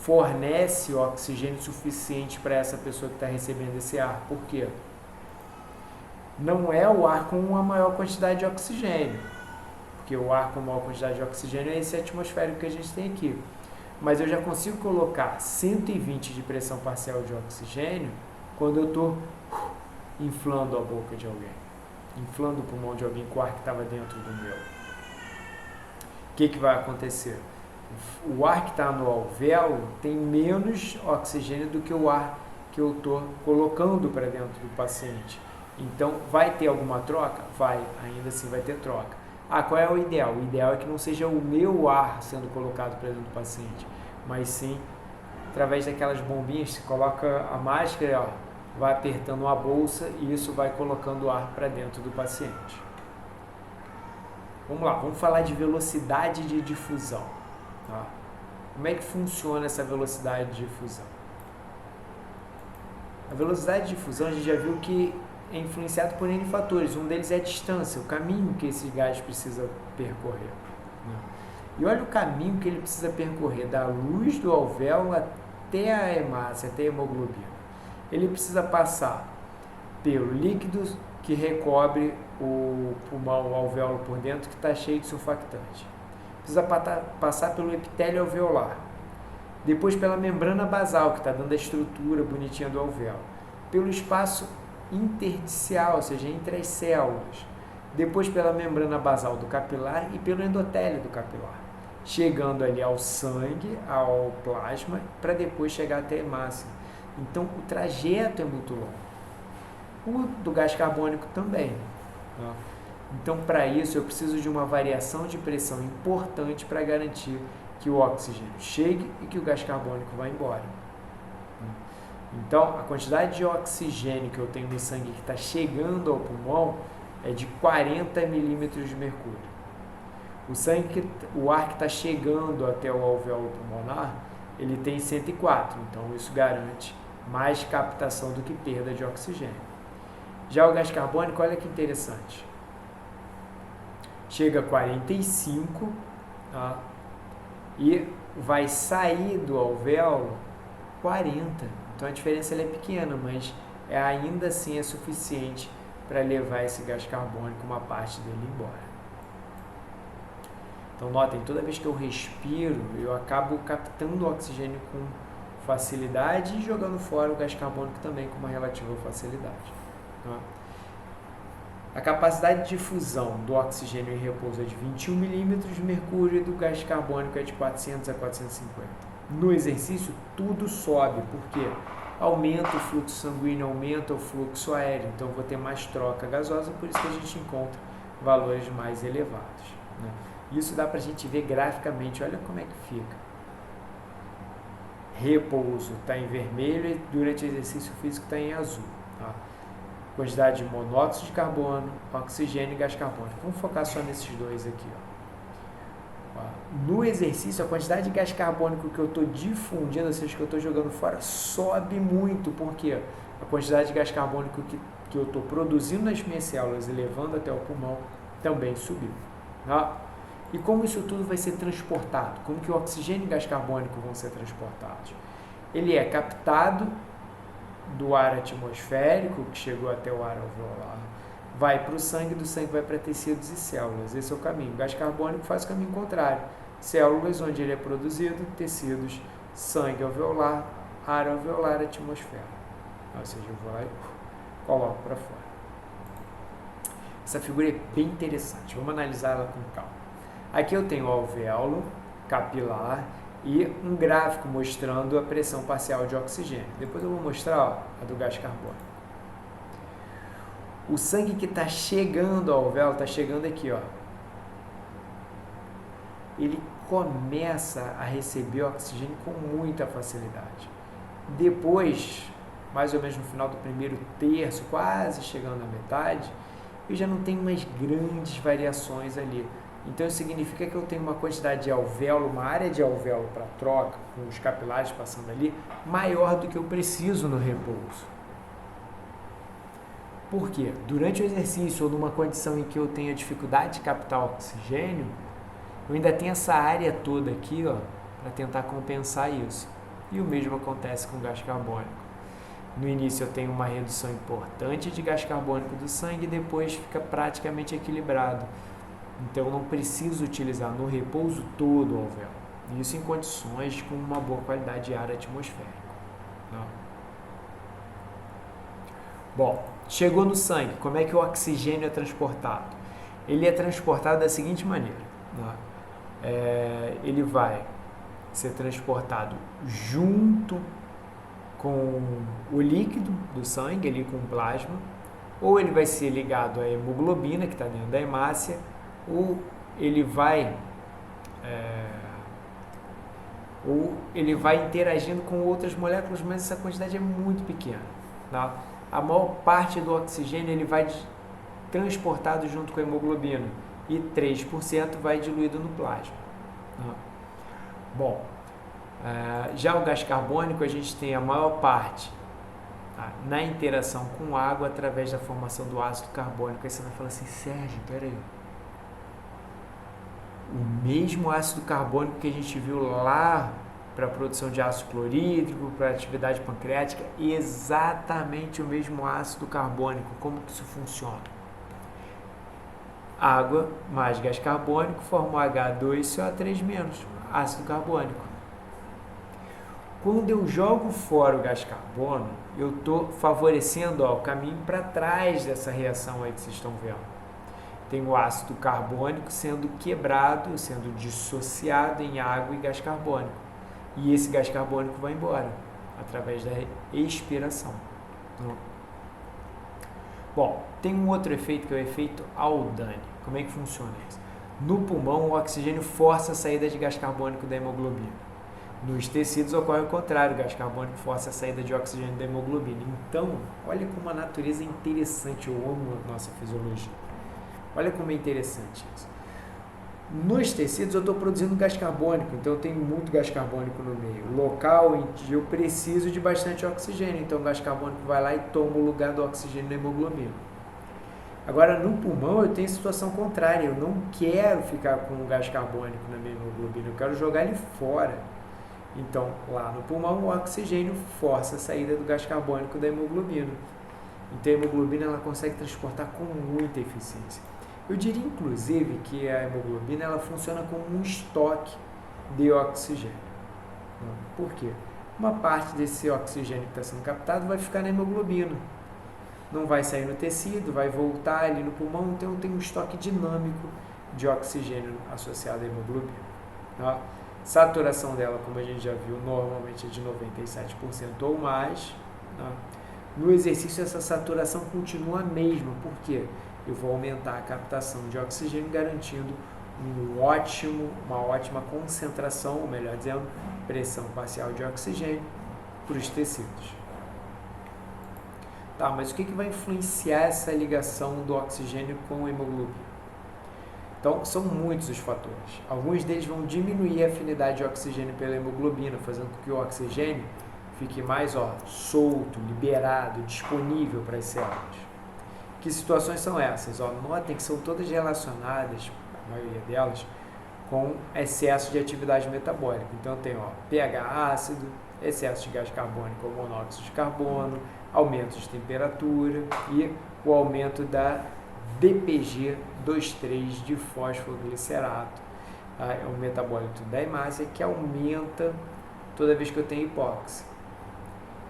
[SPEAKER 1] fornece oxigênio suficiente para essa pessoa que está recebendo esse ar. Por quê? Não é o ar com uma maior quantidade de oxigênio, porque o ar com maior quantidade de oxigênio é esse atmosférico que a gente tem aqui. Mas eu já consigo colocar 120 de pressão parcial de oxigênio quando eu estou inflando a boca de alguém, inflando o pulmão de alguém com o ar que estava dentro do meu. O que vai acontecer? o ar que está no alvéolo tem menos oxigênio do que o ar que eu estou colocando para dentro do paciente. Então, vai ter alguma troca? Vai, ainda assim vai ter troca. Qual é o ideal? O ideal é que não seja o meu ar sendo colocado para dentro do paciente, mas sim através daquelas bombinhas, você coloca a máscara, ó, vai apertando a bolsa e isso vai colocando o ar para dentro do paciente. Vamos lá, vamos falar de velocidade de difusão. Tá? Como é que funciona essa velocidade de difusão? A velocidade de difusão a gente já viu que é influenciado por N fatores. Um deles é a distância, o caminho que esse gás precisa percorrer. E olha o caminho que ele precisa percorrer, da luz do alvéolo até a hemácia, até a hemoglobina. Ele precisa passar pelo líquido que recobre o pulmão, o alvéolo por dentro, que está cheio de surfactante. Precisa passar pelo epitélio alveolar. Depois pela membrana basal, que está dando a estrutura bonitinha do alvéolo. Pelo espaço intersticial, ou seja, entre as células. Depois pela membrana basal do capilar e pelo endotélio do capilar. Chegando ali ao sangue, ao plasma, para depois chegar até a hemácia. Então, o trajeto é muito longo. O do gás carbônico também. Tá? Então, para isso, eu preciso de uma variação de pressão importante para garantir que o oxigênio chegue e que o gás carbônico vá embora. Então, a quantidade de oxigênio que eu tenho no sangue que está chegando ao pulmão é de 40 milímetros de mercúrio. O ar que está chegando até o alvéolo pulmonar, ele tem 104, então isso garante mais captação do que perda de oxigênio. Já o gás carbônico, olha que interessante, chega a 45, tá? E vai sair do alvéolo 40, então a diferença é pequena, mas ainda assim é suficiente para levar esse gás carbônico, uma parte dele embora. Então notem, toda vez que eu respiro, eu acabo captando o oxigênio com facilidade e jogando fora o gás carbônico também com uma relativa facilidade. Tá? A capacidade de difusão do oxigênio em repouso é de 21 milímetros de mercúrio e do gás carbônico é de 400 a 450. No exercício, tudo sobe, porque aumenta o fluxo sanguíneo, aumenta o fluxo aéreo, então vou ter mais troca gasosa, por isso que a gente encontra valores mais elevados. Né? Isso dá para a gente ver graficamente, olha como é que fica. Repouso está em vermelho e durante o exercício físico está em azul. Tá? Quantidade de monóxido de carbono, oxigênio e gás carbônico. Vamos focar só nesses dois aqui. Ó. No exercício, a quantidade de gás carbônico que eu estou difundindo, ou seja, que eu estou jogando fora, sobe muito, porque a quantidade de gás carbônico que eu estou produzindo nas minhas células e levando até o pulmão também subiu. Tá? E como isso tudo vai ser transportado? Como que o oxigênio e o gás carbônico vão ser transportados? Ele é captado do ar atmosférico, que chegou até o ar alveolar, vai para o sangue, do sangue vai para tecidos e células. Esse é o caminho. O gás carbônico faz o caminho contrário. Células, onde ele é produzido, tecidos, sangue alveolar, ar alveolar, atmosfera. Ou seja, eu vou lá e coloco para fora. Essa figura é bem interessante. Vamos analisar ela com calma. Aqui eu tenho o alvéolo capilar e um gráfico mostrando a pressão parcial de oxigênio. Depois eu vou mostrar a do gás carbônico. O sangue que está chegando ao alvéolo, está chegando aqui, ó. Ele começa a receber oxigênio com muita facilidade. Depois, mais ou menos no final do primeiro terço, quase chegando à metade, eu já não tenho mais grandes variações ali. Então, isso significa que eu tenho uma quantidade de alvéolo, uma área de alvéolo para troca, com os capilares passando ali, maior do que eu preciso no repouso. Por quê? Durante o exercício ou numa condição em que eu tenho a dificuldade de captar oxigênio, eu ainda tenho essa área toda aqui, ó, para tentar compensar isso. E o mesmo acontece com o gás carbônico. No início eu tenho uma redução importante de gás carbônico do sangue e depois fica praticamente equilibrado. Então, eu não preciso utilizar no repouso todo o alvéolo. Isso em condições com uma boa qualidade de ar atmosférico. Não. Bom, chegou no sangue. Como é que o oxigênio é transportado? Ele é transportado da seguinte maneira. Ele vai ser transportado junto com o líquido do sangue, ali com o plasma, ou ele vai ser ligado à hemoglobina, que está dentro da hemácia, ou ele vai interagindo com outras moléculas, mas essa quantidade é muito pequena. Tá? A maior parte do oxigênio ele vai transportado junto com a hemoglobina e 3% vai diluído no plasma. Tá? Bom, já o gás carbônico a gente tem a maior parte na interação com água através da formação do ácido carbônico. Aí você vai falar assim, Sérgio, peraí, o mesmo ácido carbônico que a gente viu lá para a produção de ácido clorídrico, para a atividade pancreática, exatamente o mesmo ácido carbônico. Como que isso funciona? Água mais gás carbônico forma o H2CO3-, ácido carbônico. Quando eu jogo fora o gás carbono, eu estou favorecendo o caminho para trás dessa reação aí que vocês estão vendo. Tem o ácido carbônico sendo quebrado, sendo dissociado em água e gás carbônico. E esse gás carbônico vai embora, através da expiração. Bom, tem um outro efeito que é o efeito Aldane. Como é que funciona isso? No pulmão, o oxigênio força a saída de gás carbônico da hemoglobina. Nos tecidos ocorre o contrário, o gás carbônico força a saída de oxigênio da hemoglobina. Então, olha como a natureza é interessante, eu amo a nossa fisiologia. Olha como é interessante isso. Nos tecidos eu estou produzindo gás carbônico, então eu tenho muito gás carbônico no meio. Local em que eu preciso de bastante oxigênio, então o gás carbônico vai lá e toma o lugar do oxigênio na hemoglobina. Agora no pulmão eu tenho a situação contrária, eu não quero ficar com o gás carbônico na minha hemoglobina, eu quero jogar ele fora. Então lá no pulmão o oxigênio força a saída do gás carbônico da hemoglobina. Então a hemoglobina ela consegue transportar com muita eficiência. Eu diria, inclusive, que a hemoglobina ela funciona como um estoque de oxigênio. Por quê? Uma parte desse oxigênio que está sendo captado vai ficar na hemoglobina. Não vai sair no tecido, vai voltar ali no pulmão, então tem um estoque dinâmico de oxigênio associado à hemoglobina. Saturação dela, como a gente já viu, normalmente é de 97% ou mais. No exercício, essa saturação continua a mesma. Por quê? Eu vou aumentar a captação de oxigênio, garantindo uma ótima concentração, ou melhor dizendo, pressão parcial de oxigênio para os tecidos. Tá, mas o que vai influenciar essa ligação do oxigênio com a hemoglobina? Então, são muitos os fatores. Alguns deles vão diminuir a afinidade de oxigênio pela hemoglobina, fazendo com que o oxigênio fique mais solto, liberado, disponível para as células. Que situações são essas? Notem que são todas relacionadas, a maioria delas, com excesso de atividade metabólica. Então tem pH ácido, excesso de gás carbônico ou monóxido de carbono, aumento de temperatura e o aumento da DPG 2,3 de fosfoglicerato. É um metabólito da hemácia que aumenta toda vez que eu tenho hipóxia.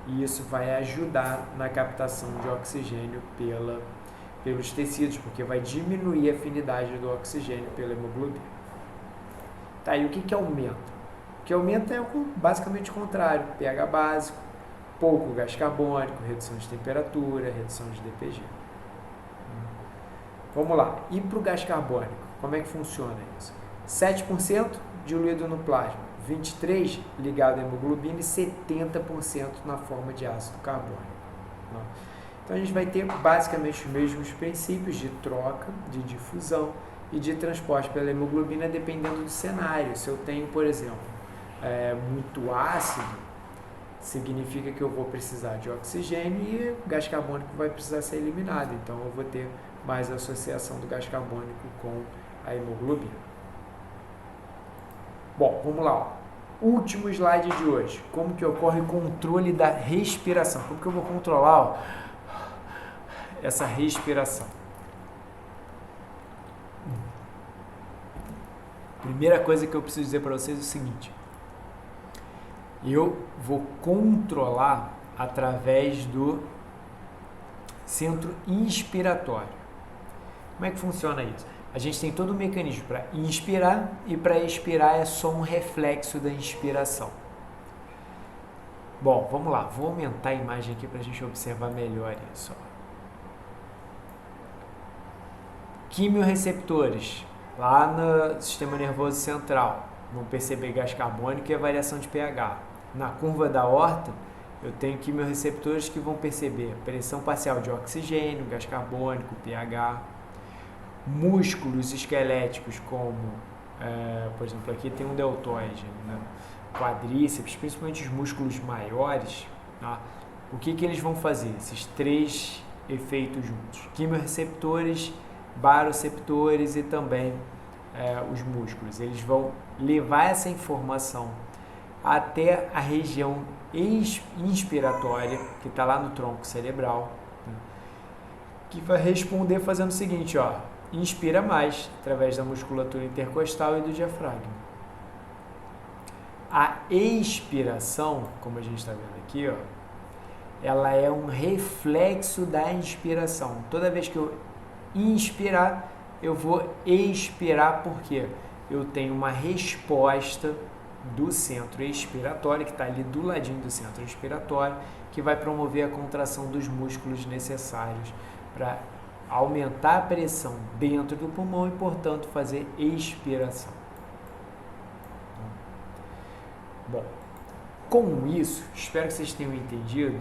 [SPEAKER 1] E isso vai ajudar na captação de oxigênio pelos tecidos, porque vai diminuir a afinidade do oxigênio pela hemoglobina. Tá, e o que aumenta? O que aumenta é basicamente o contrário, pH básico, pouco gás carbônico, redução de temperatura, redução de DPG. Vamos lá, e para o gás carbônico, como é que funciona isso? 7% diluído no plasma, 23% ligado à hemoglobina e 70% na forma de ácido carbônico. Então a gente vai ter basicamente os mesmos princípios de troca, de difusão e de transporte pela hemoglobina dependendo do cenário. Se eu tenho, por exemplo, muito ácido, significa que eu vou precisar de oxigênio e o gás carbônico vai precisar ser eliminado. Então eu vou ter mais associação do gás carbônico com a hemoglobina. Bom, vamos lá. Último slide de hoje. Como que ocorre o controle da respiração? Como que eu vou controlar essa respiração? Primeira coisa que eu preciso dizer para vocês é o seguinte. Eu vou controlar através do centro inspiratório. Como é que funciona isso? a gente tem todo um mecanismo para inspirar e para expirar é só um reflexo da inspiração. Bom, vamos lá, vou aumentar a imagem aqui para a gente observar melhor isso. Quimiorreceptores, lá no sistema nervoso central, vão perceber gás carbônico e a variação de pH. Na curva da aorta, eu tenho quimiorreceptores que vão perceber pressão parcial de oxigênio, gás carbônico, pH. Músculos esqueléticos como, por exemplo, aqui tem um deltoide, né? Quadríceps, principalmente os músculos maiores, tá? O que eles vão fazer? Esses três efeitos juntos: quimiorreceptores, baroreceptores e também os músculos. Eles vão levar essa informação até a região inspiratória, que está lá no tronco cerebral, né? Que vai responder fazendo o seguinte, ó, inspira mais através da musculatura intercostal e do diafragma. A expiração, como a gente está vendo aqui, ó, ela é um reflexo da inspiração. Toda vez que eu inspirar, eu vou expirar, porque eu tenho uma resposta do centro expiratório, que está ali do ladinho do centro expiratório, que vai promover a contração dos músculos necessários para aumentar a pressão dentro do pulmão e, portanto, fazer expiração. Bom, com isso, espero que vocês tenham entendido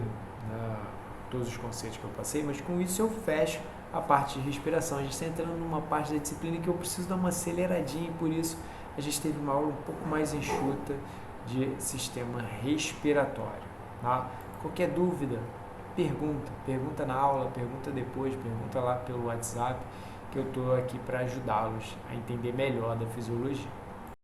[SPEAKER 1] todos os conceitos que eu passei, mas com isso eu fecho a parte de respiração. A gente está entrando numa parte da disciplina que eu preciso dar uma aceleradinha e por isso a gente teve uma aula um pouco mais enxuta de sistema respiratório. Tá? Qualquer dúvida, pergunta na aula, pergunta depois, pergunta lá pelo WhatsApp, que eu estou aqui para ajudá-los a entender melhor da fisiologia.